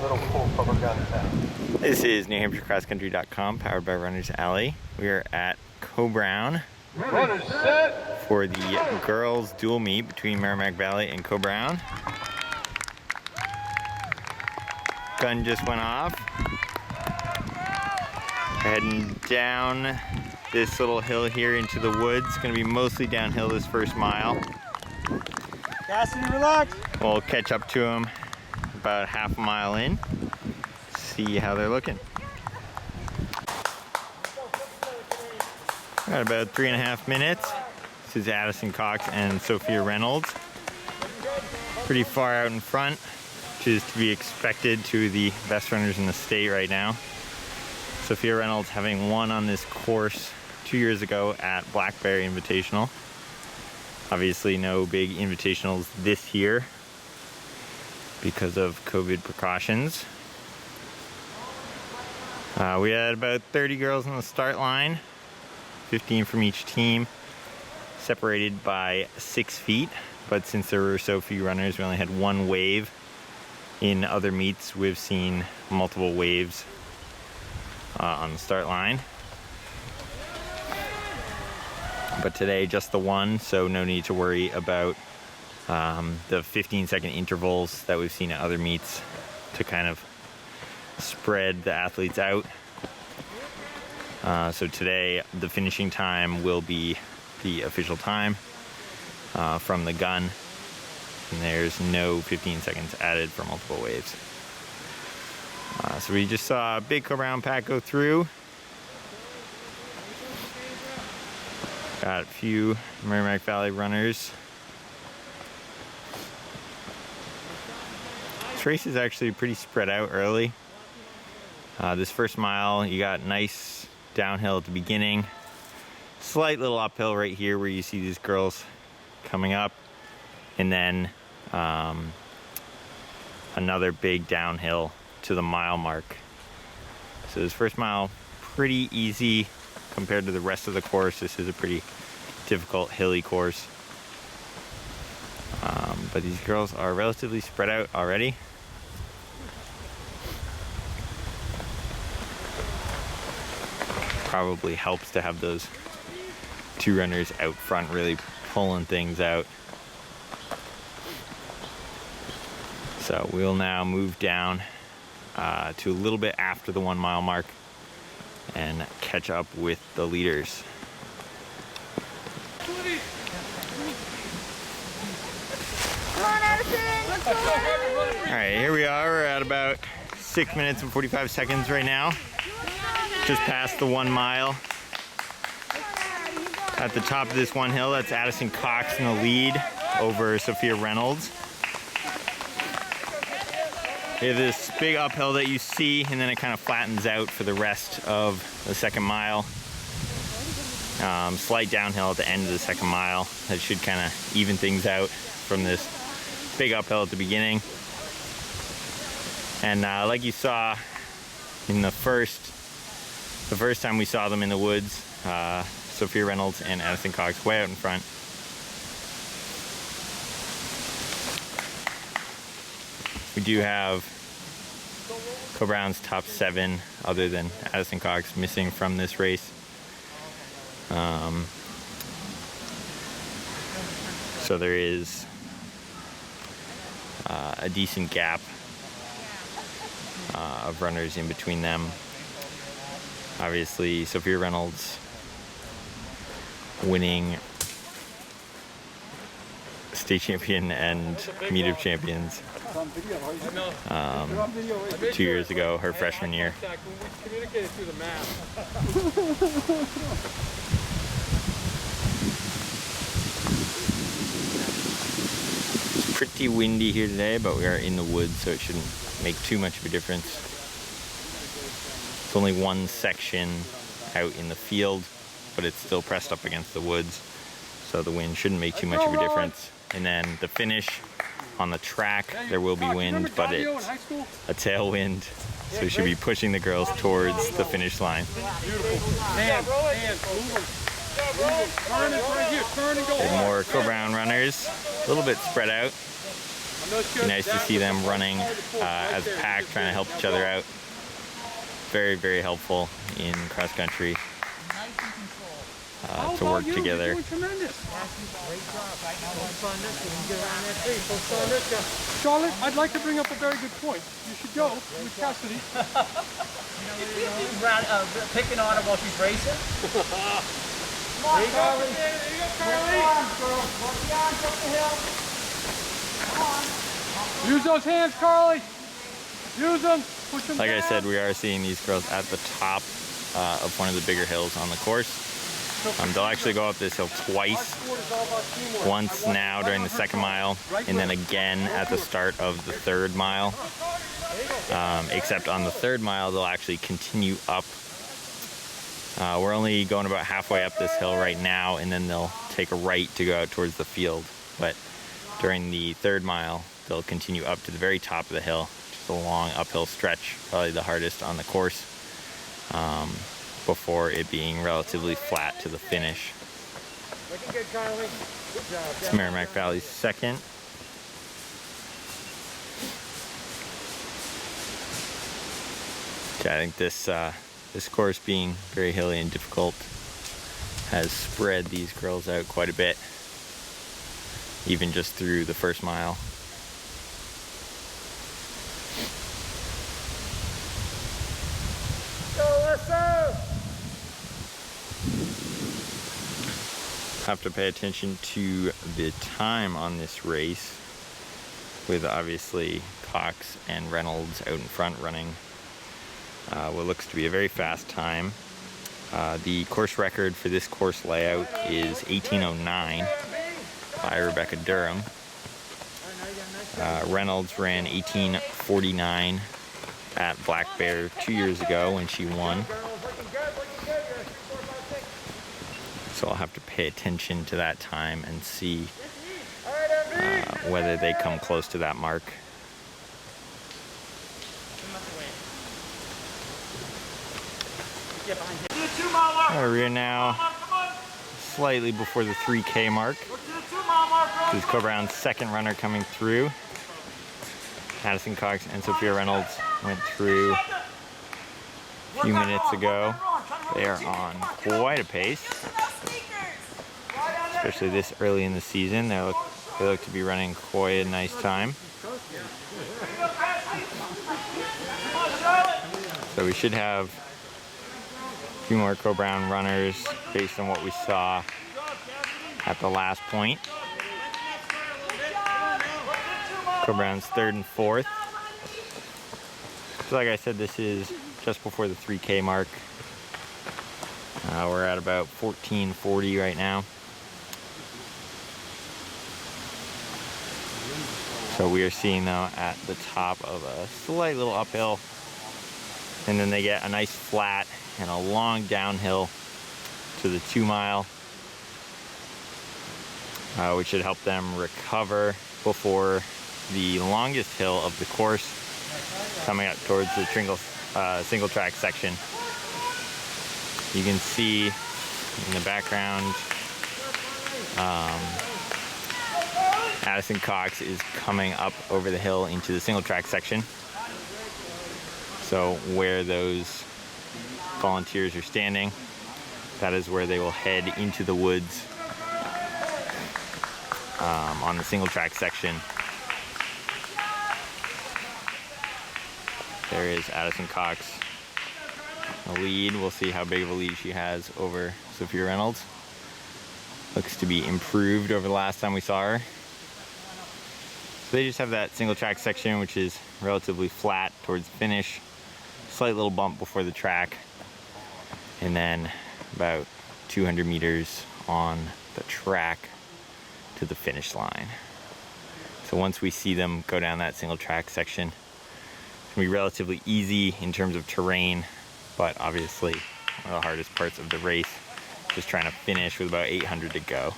little cool rubber gun sound. This is NewHampshireCrossCountry.com, powered by Runners Alley. We are at Coe-Brown Runners set! for the girls' dual meet between Merrimack Valley and Coe-Brown. Gun just went off. Heading down this little hill here into the woods. It's going to be mostly downhill this first mile. Gas and relax. We'll catch up to them about half a mile in. See how they're looking. Got about 3.5 minutes. This is Addison Cox and Sophia Reynolds. Pretty far out in front, which is to be expected to the best runners in the state right now. Sophia Reynolds having won on this course 2 years ago at Blackberry Invitational. Obviously no big invitationals this year because of COVID precautions. We had about 30 girls on the start line, 15 from each team, separated by 6 feet. But since there were so few runners, we only had one wave. In other meets, we've seen multiple waves on the start line. But today, just the one, so no need to worry about the 15-second intervals that we've seen at other meets to kind of spread the athletes out. So today, the finishing time will be the official time from the gun, and there's no 15 seconds added for multiple waves. So we just saw a big Coe-Brown pack go through. Got a few Merrimack Valley runners. This race is actually pretty spread out early. This first mile, you got nice downhill at the beginning. Slight little uphill right here where you see these girls coming up. And then another big downhill to the mile mark. So this first mile, pretty easy compared to the rest of the course. This is a pretty difficult hilly course. But these girls are relatively spread out already. Probably helps to have those two runners out front really pulling things out. So we'll now move down to a little bit after the 1 mile mark and catch up with the leaders. Come on, Addison! Let's go! All right, here we are. We're at about 6 minutes and 45 seconds right now. Just past the 1 mile. At the top of this one hill, that's Addison Cox in the lead over Sophia Reynolds. We have this big uphill that you see, and then it kind of flattens out for the rest of the second mile. Slight downhill at the end of the second mile. That should kind of even things out from this big uphill at the beginning. And like you saw in the first time we saw them in the woods, Sophia Reynolds and Addison Cox way out in front. We do have Coe-Brown's top 7, other than Addison Cox, missing from this race. So there is a decent gap of runners in between them. Obviously, Sophia Reynolds winning state champion and meet of champions 2 years ago, her freshman year. It's pretty windy here today, but we are in the woods, so it shouldn't make too much of a difference. It's only one section out in the field, but it's still pressed up against the woods, so the wind shouldn't make too much of a difference. And then the finish on the track, there will be wind, but it's a tailwind, so we should be pushing the girls towards the finish line. And more Coe-Brown runners, a little bit spread out. Be nice to see them running as a pack, trying to help each other out. Very, very helpful in cross country to work together. Charlotte, I'd like to bring up a very good point. You should go with Cassidy. Picking on her while she's racing. Come on, Carly. There you go, Carly. Work the arms up the hill. Come on. Use those hands, Carly. Use them. Push them Like down. I said, we are seeing these girls at the top of one of the bigger hills on the course. They'll actually go up this hill twice. Once now during the second mile, and then again at the start of the third mile. Except on the third mile, they'll actually continue up. We're only going about halfway up this hill right now, and then they'll take a right to go out towards the field. But during the third mile, they'll continue up to the very top of the hill. Just a long uphill stretch, probably the hardest on the course, before it being relatively flat to the finish. Looking good, Carly. Good job. It's Merrimack Valley's second. Okay, I think this course, being very hilly and difficult, has spread these girls out quite a bit, even just through the first mile. Go, Alyssa! Have to pay attention to the time on this race, with obviously Cox and Reynolds out in front running what looks to be a very fast time. The course record for this course layout is 18:09 by Rebecca Durham. Reynolds ran 18:49 at Black Bear 2 years ago when she won. So I'll have to pay attention to that time and see whether they come close to that mark. We're now slightly before the 3K mark. This is Coe-Brown's second runner coming through. Addison Cox and Sophia Reynolds went through a few minutes ago. They are on quite a pace, especially this early in the season. They look to be running quite a nice time. So we should have a few more Coe-Brown runners based on what we saw at the last point. Coe-Brown's third and fourth. So like I said, this is just before the 3K mark. We're at about 14:40 right now. So we are seeing them at the top of a slight little uphill, and then they get a nice flat and a long downhill to the 2 mile, which should help them recover before the longest hill of the course, coming up towards the single track section. You can see in the background, Addison Cox is coming up over the hill into the single track section. So where those volunteers are standing, that is where they will head into the woods on the single track section. There is Addison Cox, the lead. We'll see how big of a lead she has over Sophia Reynolds. Looks to be improved over the last time we saw her. So they just have that single track section, which is relatively flat towards the finish. Slight little bump before the track, and then about 200 meters on the track to the finish line. So once we see them go down that single track section, it's gonna be relatively easy in terms of terrain, but obviously one of the hardest parts of the race, just trying to finish with about 800 to go.